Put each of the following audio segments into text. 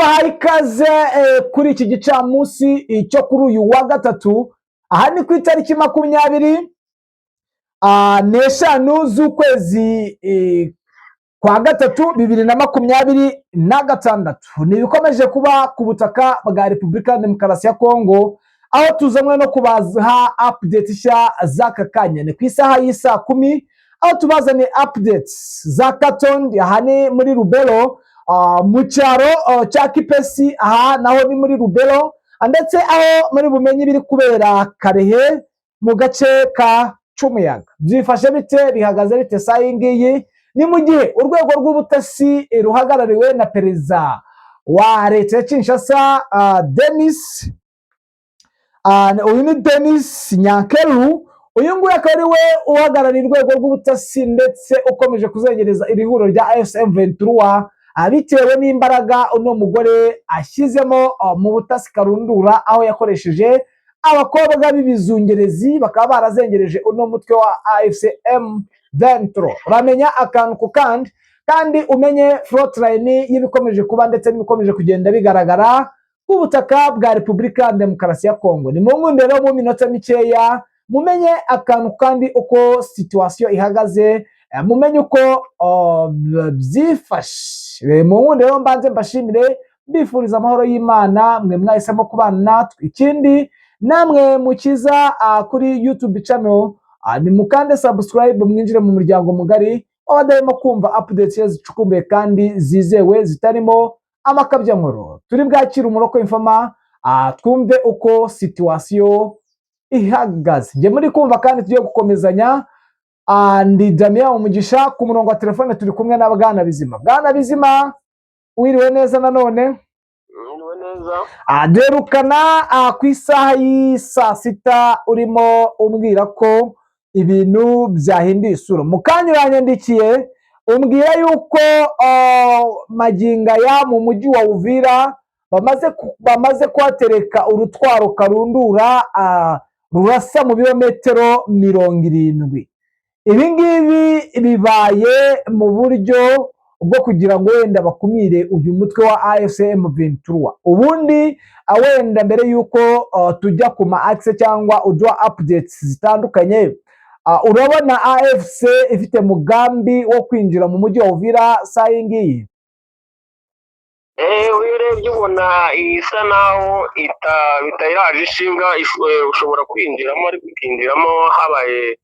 tubahaye ikaze kuri iki gicamunsi cyo kuri uyu wa gatatu. Aha ni ku itariki 25 z'ukwezi kwa gatatu 2026. Ni bikomeje kuba ku butaka bwa Repubulika ya Demokarasi ya Kongo, aho tuzamwe no kubaza update nshya z'aka kanya. Ni ku isaha y'isa 10 aho tubazane updates za Katondi, aha ni muri Rubero, mu cyaro cya Kipesi, aha naho ni muri Rubero, ndetse aho muri bumenyi biri kubera Karehe mu gace ka Cyumuyaga. Byifashe bite, bihagaze bite saa ngiyi? Ni mu gihe urwego rw'ubutasi ruhagarariwe na perezida wa leta ya Kinshasa, Denis uyu ni Denis Nyankeru. Uyu nguyu akaba ari we uhagarariye urwego rw'ubutasi ndetse ukomeje kuzengereza iri huriro rya AFC/M23 bitewe n'imbaraga uno mugore ashyizemo mu butasi karundura, aho yakoresheje abakobwa b'ibizungerezi bakaba barazengereje uno mutwe wa AFC/M23. Uramenya akantu ku kandi umenye frontline y'ibikomeje kuba ndetse n'ibikomeje kugenda bigaragara ku butaka bwa Repubulika ya Demokarasi ya Kongo. Ni mu nkunde rero mu minota mikeya mumenye akantu kandi uko situation ihagaze, mumenye uko byifashe. Mu nkunde rero mbanze mbashimire, mbifuriza amahoro y'Imana mwe mwahisemo kubana natwe. Ikindi namwe mukiza kuri YouTube channel, ni mukande subscribe mwinjire mu muryango mugari w'abadahema kumva updates zicukumbuye kandi zizewe zitarimo amakabyankoro. Turi bwakira umuroko infama, twumve uko situation ihagaze. Nge muri kumva kandi tugiye gukomezanya. Ndi Damien Umugisha, ku murongo wa telefone turi kumwe na Bwana Bizima. Bwana Bizima, wiriwe neza nanone? Wiriwe neza. Derukana ku isaha y'isa 6 urimo umbwira ko ibintu byahinduye isura. Mukanya uranyandikiye umbwira yuko magingaya mu mujyi wa Uvira bamaze kuhatereka urutwaro karundura rurasa mu birometero 70. Ibi ngibi bibaye mu buryo bwo kugira ngo wenda bakumire uyu mutwe wa AFC/M23. Ubundi wenda mbere yuko tujya ku ma axe cyangwa udwa updates zitandukanye, urabona AFC ifite mugambi wo kwinjira mu mujyi wa Uvira saa ngiyi? Urebye ubona isa naho bitayiraje ishinga, ushobora kwinjiramo ariko ukinjiramo habaye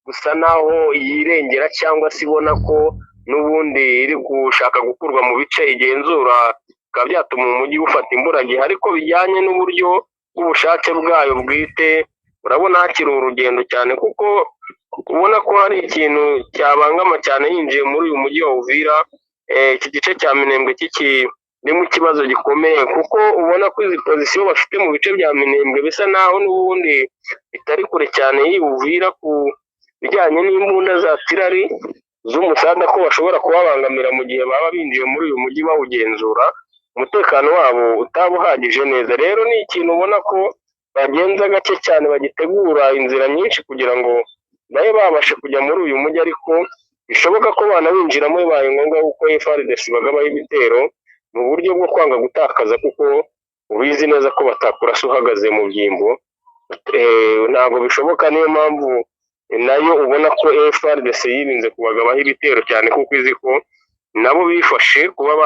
gusa naho yirengera cyangwa se ibona ko n'ubundi iri gushaka gukurwa mu bice igenzura, bikaba byatuma umujyi ufata imburagihe, ariko bijyanye n'uburyo bw'ubushake bwayo bwite. Urabona hakiri urugendo cyane, kuko ubona ko hari ikintu cyabangama cyane yinjiye muri uyu mujyi wa Uvira. Iki gice cya Minembwe kirimo ikibazo gikomeye, kuko ubona ko izi pozisiyo bafite mu bice bya Minembwe bisa naho n'ubundi bitari kure cyane y'i Uvira, ku bijyanye n'imbunda za tirari z'umusada ko bashobora kubabangamira mu gihe baba binjiye muri uyu mujyi bawugenzura, umutekano wabo utaba uhagije neza. Rero ni ikintu ubona ko bagenza gake cyane, bagitegura inzira nyinshi kugira ngo nawe babashe kujya muri uyu mujyi, ariko bishoboka ko banawinjiramo bibaye ngombwa kuko FARDC bagabaho ibitero mu buryo bwo kwanga gutakaza, kuko ubizi neza ko batakurasa uhagaze mu byimbo. Ntabwo bishoboka, niyo mpamvu nayo ubona ko FARDC yirinze kubagabaho ibitero cyane, kuko izi ko nabo bifashe kuba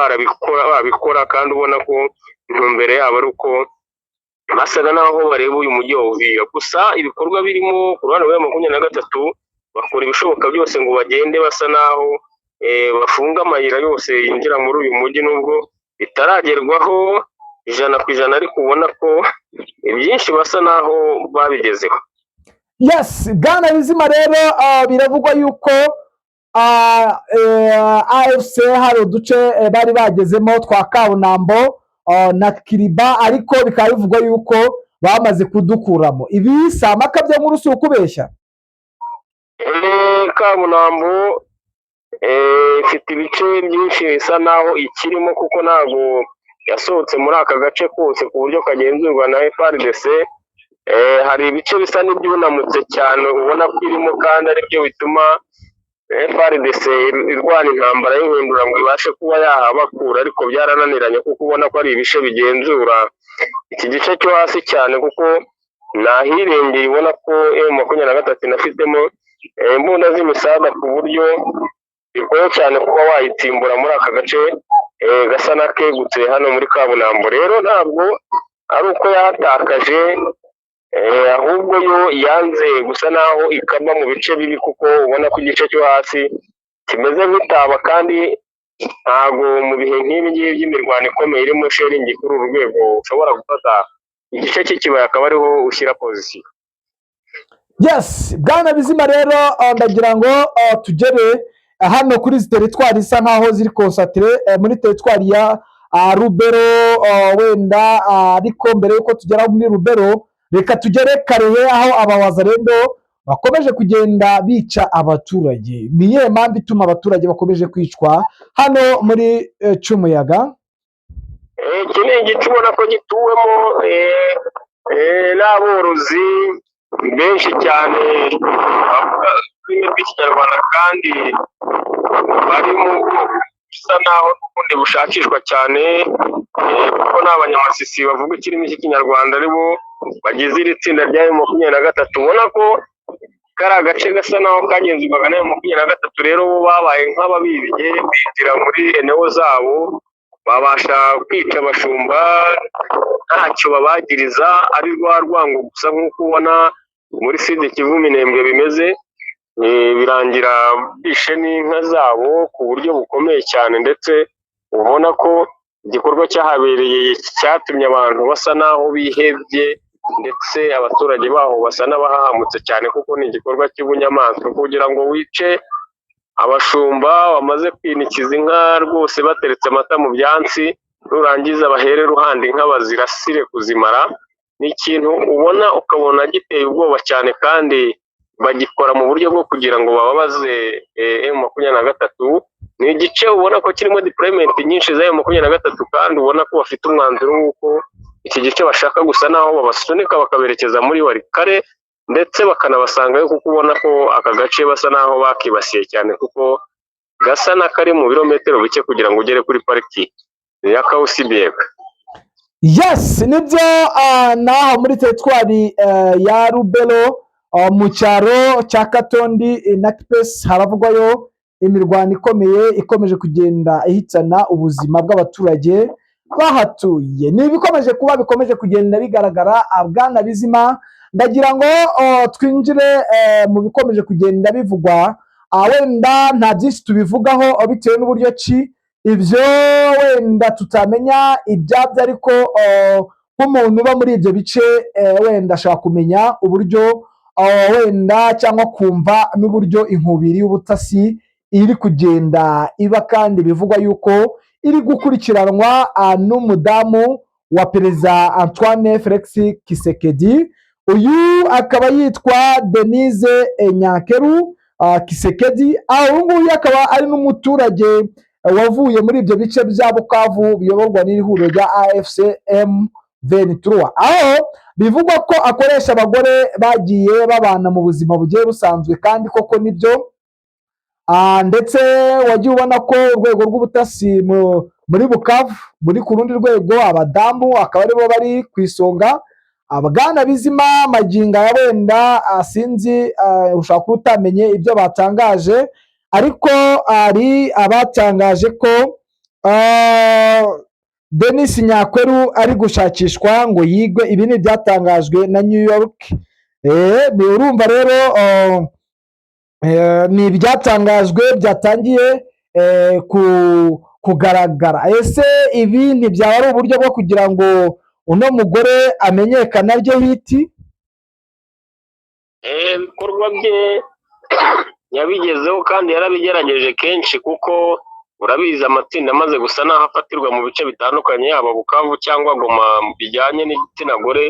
babikora kandi ubona ko intumbero yabo ari uko basaga naho bareba uyu mujyi wa Uvira. Gusa ibikorwa birimo ku ruhande rwa M23 bakora ibishoboka byose ngo bagende basa naho bafunga amayira yose yinjira muri uyu mujyi, nubwo bitaragerwaho 100%, ariko ubona ko ibyinshi basa naho babigezeho. Yes, Bwana Bizima, rero biravugwa yuko AFC hari uduce bari bagezemo twa Kabunambo na Kiriba, ariko bikaba bivugwa yuko bamaze kudukuramo. Ibi si amakabya nkuru, si ukubeshya? Kabunambo ifite ibice byinshi bisa naho ikirimo, kuko ntabwo yasohotse muri aka gace kose ku buryo kagenzurwa na FARDC. Hari ibice bisa n'ibyunamutse cyane ubona ko irimo, kandi aribyo bituma FARDC irwana intambara y'ihindura ngo ibashe kuba yahabakura, ariko byarananiranye kuko ubona ko ari ibice bigenzura iki gice cyo hasi cyane, kuko nahirengeye ubona ko M23 inafitemo imbunda z'imisada ku buryo bigoye cyane kuba wayitimbura muri aka gace gasa n'akegutse hano muri Kaburambo. Rero ntabwo ari uko yahatakaje, ahubwo yo yanze gusa naho ikaba mu bice bibi, kuko ubona ko igice cyo hasi kimeze nk'itaba, kandi ntabwo mu bihe nk'ibi ngibi by'imirwano ikomeye irimo sheringi kuri uru rwego ushobora gufata igice cy'ikibaya akaba ariho ushyira pozisiyo. Yes, Bwana Bizima, rero ndagira ngo tugere hano kuri izi teritwari isa nkaho ziri konsatire muri teritwari ya Rubero, wenda ariko mbere yuko tugera muri Rubero reka tugere Karehe, aho abawazarendo bakomeje kugenda bica abaturage. Ni iyihe mpamvu ituma abaturage bakomeje kwicwa hano muri Cyumuyaga? Iki ni igice ubona ko gituwemo n'aborozi benshi cyane bavuga ururimi rw'ikinyarwanda, kandi bari mu bisa naho n'ubundi bushakishwa cyane, kuko ni abanyamasisi bavuga ikirimi cy'ikinyarwanda aribo bagize iri tsinda rya M23. ubona ko kari agace gasa naho kagenzurwaga na M23, rero bo babaye nk'ababibye binjira muri eneo zabo, babasha kwica abashumba ntacyo babagiriza, ari rwa rwango gusa nk'uko ubona muri Sud Kivu Minembwe bimeze. Birangira bishe n'inka zabo ku buryo bukomeye cyane, ndetse ubona ko igikorwa cyahabereye cyatumye abantu basa naho bihebye, ndetse abaturage baho basa n'abahahamutse cyane, kuko ni igikorwa cy'ubunyamaswa kugira ngo wice abashumba bamaze kwinikiza inka rwose bateretse amata mu byansi, nurangiza bahere ruhande inka bazirasire kuzimara. Ni ikintu ubona ukabona giteye ubwoba cyane, kandi bagikora mu buryo bwo kugira ngo bababaze M23. Ni igice ubona ko kirimo deployment nyinshi za M23, kandi ubona ko bafite umwanzuro w'uko iki gice bashaka gusa naho babasunika bakaberekeza muri Warikare, ndetse bakanabasangayo, kuko ubona ko aka gace basa naho bakibasiye cyane, kuko gasa n'akari mu birometero bike kugira ngo ugere kuri pariki ya Kausibiega. Yes, nibyo. Naho muri teritwari ya Rubero mu cyaro cya Katondi na Kipesi haravugwayo imirwano ikomeye ikomeje kugenda ihitana ubuzima bw'abaturage bahatuye. Ni ibikomeje kuba bikomeje kugenda bigaragara. Bwana Bizima, ndagira ngo twinjire mu bikomeje kugenda bivugwa, wenda nta byinshi tubivugaho bitewe n'uburyo ki ibyo wenda tutamenya ibyabyo, ariko nk'umuntu uba muri ibyo bice wenda ashaka kumenya uburyo wenda cyangwa kumva n'uburyo inkubiri y'ubutasi iri kugenda iba, kandi bivugwa yuko iri gukurikiranwa n'umudamu wa perezida Antoine Felix Kisekedi. Uyu akaba yitwa Denise Nyakeru Kisekedi. Uyu nguyu akaba ari n'umuturage wavuye muri ibyo bice bya Bukavu biyoborwa n'ihuriro rya AFC M23, aho bivugwa ko akoresha abagore bagiye babana mu buzima bugiye busanzwe, kandi koko nibyo. Ndetse wagiye ubona ko urwego rw'ubutasi muri Bukavu muri ku rundi rwego, abadamu akaba aribo bari ku isonga. Bwana Bizima, maginga ya wenda sinzi, ushobora kuba utamenye ibyo batangaje, ariko ari abatangaje ko Denis Nyakweru ari gushakishwa ngo yigwe. Ibi ni byatangajwe na New York. Urumva rero ni ibyatangajwe byatangiye kugaragara. Ese ibi ntibyaba ari uburyo bwo kugira ngo uno mugore amenyekana rye hiti? Ibikorwa bye yabigezeho kandi yarabigerageje kenshi, kuko urabizi amatsinda amaze gusa naho afatirwa mu bice bitandukanye, yaba Bukavu cyangwa Goma, bijyanye n'igitsina gore,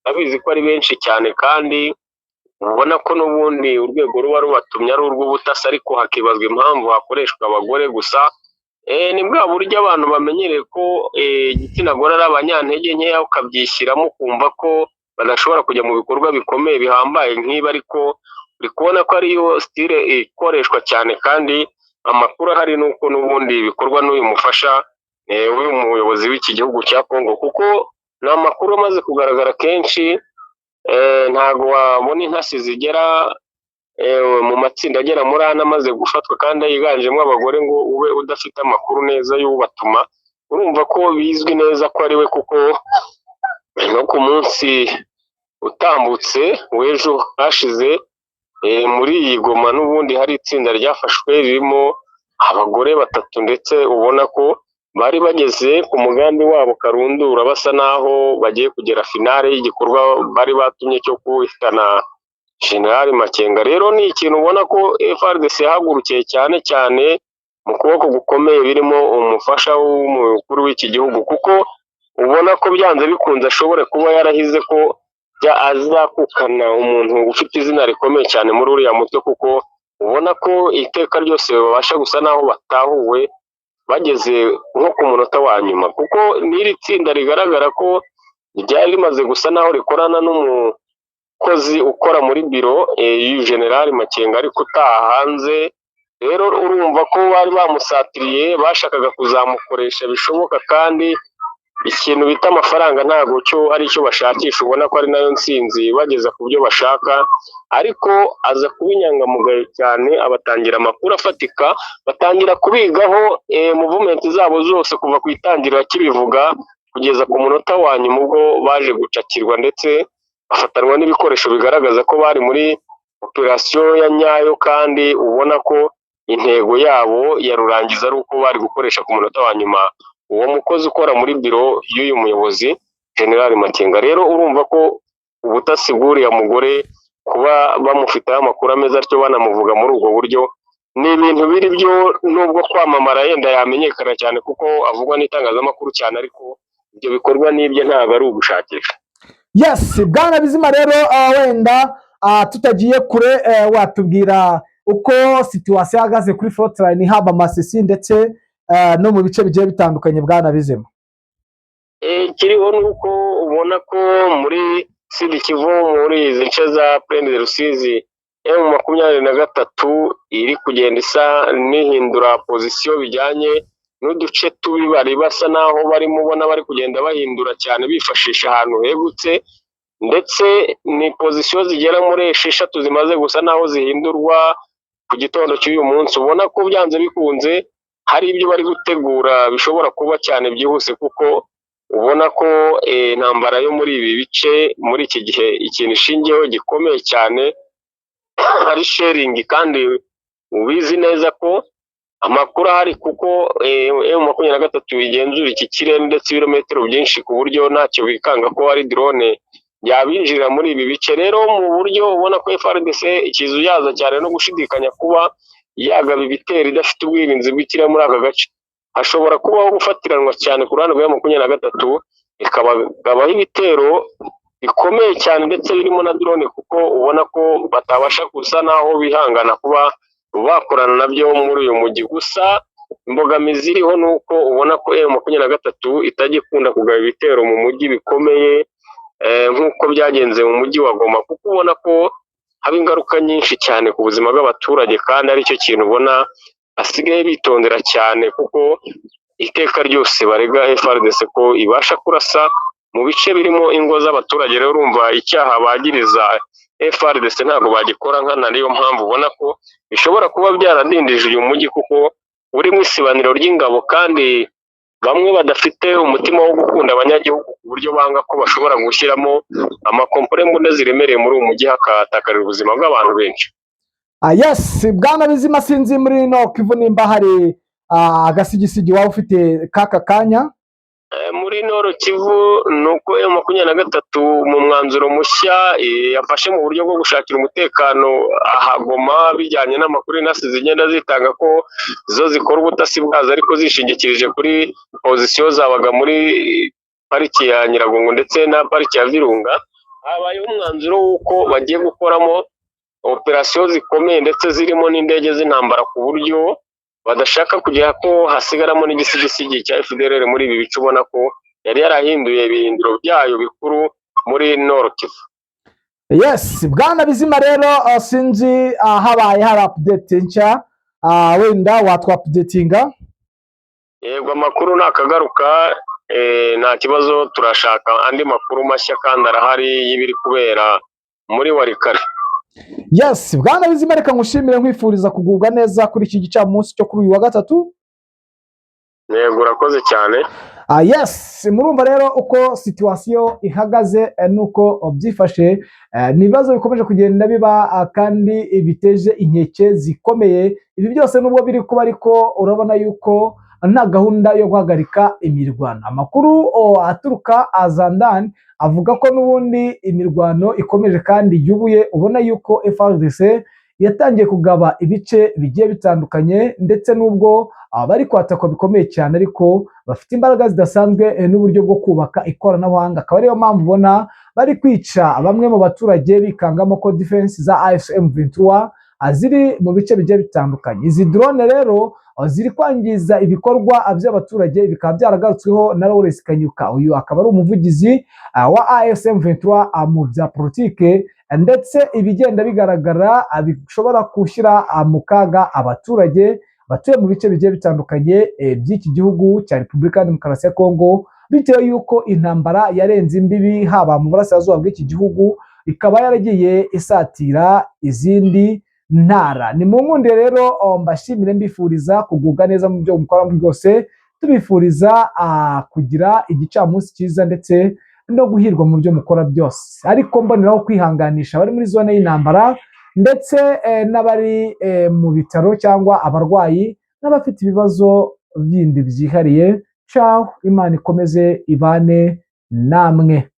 urabizi ko ari benshi cyane, kandi ubona ko n'ubundi urwego ruba rubatumye ari urw'ubutasi, ariko hakibazwa impamvu hakoreshwa abagore gusa. Ni bwa buryo abantu bamenyereye ko igitsina gore ari abanyantege nkeya, ukabyishyiramo ukumva ko badashobora kujya mu bikorwa bikomeye bihambaye nk'ibi, ariko uri kubona ko ariyo style ikoreshwa cyane, kandi amakuru ahari nuko n'ubundi bikorwa n'uyu mufasha w'uyu muyobozi w'iki gihugu cya Congo, kuko ni amakuru amaze kugaragara kenshi. Ntago wabona intasi zigera mu matsinda agera muri ane amaze gufatwa kandi yiganjemo abagore ngo ube udafite amakuru neza y'ubatuma. Urumva ko bizwi neza ko ari we, kuko no ku munsi utambutse w'ejo hashize muri iyi Goma n'ubundi hari itsinda ryafashwe ririmo abagore 3, ndetse ubona ko bari bageze ku mugambi wabo karundura, basa naho bagiye kugera finale y'igikorwa bari batumye cyo kuhitana General Makenga. Rero ni ikintu ubona ko FARDC yahagurukiye cyane cyane mu kuboko gukomeye, birimo umufasha w'umukuru w'iki gihugu, kuko ubona ko byanze bikunze ashobore kuba yarahize ko azakukana umuntu ufite izina rikomeye cyane muri uriya mutwe, kuko ubona ko iteka ryose babasha gusa naho batahuwe bageze nko ku munota wa nyuma, kuko n'iri tsinda rigaragara ko ryari rimaze gusa naho rikorana n'umukozi ukora muri biro General Makenga ariko utaha hanze. Rero urumva ko bari bamusatiriye, bashakaga kuzamukoresha bishoboka, kandi ikintu bita amafaranga ntabwo cyo ari cyo bashakisha, ubona ko ari nayo nsinzi bageza ku byo bashaka. Ariko aza kuba inyangamugayo cyane, abatangira amakuru afatika, batangira kubigaho movement zabo zose kuva ku itangiriro kibivuga kugeza ku munota wa nyuma ubwo baje gucakirwa, ndetse bafatanwa n'ibikoresho bigaragaza ko bari muri operation ya nyayo, kandi ubona ko intego yabo ya rurangiza ari uko bari gukoresha ku munota wa nyuma uwo mukozi ukora muri biro y'uyu muyobozi General Makenga. Rero urumva ko ubutasi bw'uriya mugore kuba bamufiteho amakuru ameza atyo banamuvuga muri ubwo buryo, ni ibintu biri byo nubwo kwamamara yenda yamenyekana cyane kuko avugwa n'itangazamakuru cyane, ariko ibyo bikorwa n'ibyo ntabwo ari ugushakisha. Yes, Bwana Bizima, rero wenda tutagiye kure, watubwira uko situation ihagaze kuri frontline haba Masisi ndetse no mu bice bigiye bitandukanye, Bwana Bizima? Kiriho nuko ubona ko muri Sud Kivu, muri izi nce za Plaine de Rusizi, M23 iri kugenda isa n'ihindura position bijyanye n'uduce tubi bari basa naho barimo ubona bari kugenda bahindura cyane bifashisha ahantu hegutse, ndetse ni position zigera muri 6 zimaze gusa naho zihindurwa ku gitondo cy'uyu munsi. Ubona ko byanze bikunze hari ibyo bari gutegura bishobora kuba cyane byihuse, kuko ubona ko intambara yo muri ibi bice muri iki gihe ikintu ishingiyeho gikomeye cyane ari sharing, kandi ubizi neza ko amakuru ahari, kuko M23 igenzura iki kirere ndetse ibirometero byinshi ku buryo ntacyo bikanga ko ari drone yabinjira muri ibi bice. Rero mu buryo ubona ko FARDC ikizu yaza cyane no gushidikanya kuba yagaba ibitero idafite ubwirinzi bw'ikirere muri aka gace, hashobora kubaho gufatiranwa cyane ku ruhande rwa M23 ikabagabaho ibitero bikomeye cyane ndetse birimo na drone, kuko ubona ko batabasha gusa naho bihangana kuba bakorana nabyo muri uyu mujyi. Gusa imbogamizi iriho nuko ubona ko M23 itagikunda kugaba ibitero mu mujyi bikomeye nk'uko byagenze mu mujyi wa Goma, kuko ubona ko haba ingaruka nyinshi cyane ku buzima bw'abaturage, kandi aricyo kintu ubona asigaye bitondera cyane, kuko iteka ryose barega FARDC ko ibasha kurasa mu bice birimo ingo z'abaturage. Rero urumva icyaha bagiriza FARDC ntabwo bagikora nkana, niyo mpamvu ubona ko bishobora kuba byaradindije uyu mujyi, kuko uri mu isibaniro ry'ingabo, kandi bamwe badafite umutima wo gukunda abanyagihugu ku buryo banga ko bashobora gushyiramo amakomponente ziremereye muri uyu mujyi hakatakarira ubuzima bw'abantu benshi. Yes, Bwana Bizima, sinzi muri no Kivu nimba hari agasigisigi waba ufite kaka kanya? Muri Nord Kivu nuko M23 mu mwanzuro mushya yafashe mu buryo bwo gushakira umutekano ahagoma, bijyanye n'amakuru intasi zigenda zitanga ko zo zikora ubutasi bwazo ariko zishingikirije kuri position zabaga muri pariki ya Nyiragongo ndetse na pariki ya Virunga. Habayeho umwanzuro w'uko bagiye gukoramo operasiyo zikomeye ndetse zirimo n'indege z'intambara, ku buryo badashaka kugira ko hasigaramo n'igisigisigi cya FDLR muri ibi bice. Ubona ko yari yarahinduye ibihinduro byayo bikuru muri Nord Kivu. Yes, bwana Bizima rero sinzi habaye hari update nshya wenda watwa updatinga. Yego, amakuru nakagaruka, nta kibazo, turashaka andi makuru mashya kandi arahari y'ibiri kubera muri Warikare. Yes, bwana Bizima reka ngushimire nkwifuriza kugubwa neza kuri iki gicamunsi cyo kuri uyu wa gatatu. Yego, urakoze cyane. Yes, murumva rero uko situation ihagaze nuko byifashe, nibazo bikomeje kugenda biba kandi biteje inkeke zikomeye. Ibi byose nubwo biri kuba ariko urabona yuko nta gahunda yo guhagarika imirwano. Amakuru aturuka Azandan avuga ko nubundi imirwano ikomeje kandi yubuye, ubona yuko FARDC yatangiye kugaba ibice bigiye bitandukanye, ndetse nubwo bari kwatakwa bikomeye cyane ariko bafite imbaraga zidasanzwe n'uburyo bwo kubaka ikoranabuhanga. Akaba ariyo mpamvu ubona bari kwica bamwe mu baturage bikangamo ko defense za AFC M23 ziri mu bice bigiye bitandukanye. Izi drone rero ziri kwangiza ibikorwa by'abaturage, bikaba byaragarutsweho na Lawrence Kanyuka. Uyu akaba ari umuvugizi wa AFC M23 mu bya politike, ndetse ibigenda bigaragara bishobora gushyira mu kaga abaturage batuye mu bice bigiye bitandukanye by'iki gihugu cya Repubulika ya Demokarasi ya Kongo, bitewe yuko intambara yarenze imbibi haba mu burasirazuba bw'iki gihugu, ikaba yaragiye isatira izindi ntara. Ni mu nkunde rero mbashimire, mbifuriza kugubwa neza mu byo mukora byose, tubifuriza kugira igicamunsi cyiza ndetse no guhirwa mu byo mukora byose. Ariko mboneraho kwihanganisha abari muri zone y'intambara, ndetse n'abari mu bitaro cyangwa abarwayi n'abafite ibibazo bindi byihariye. Ciao, Imana ikomeze ibane namwe.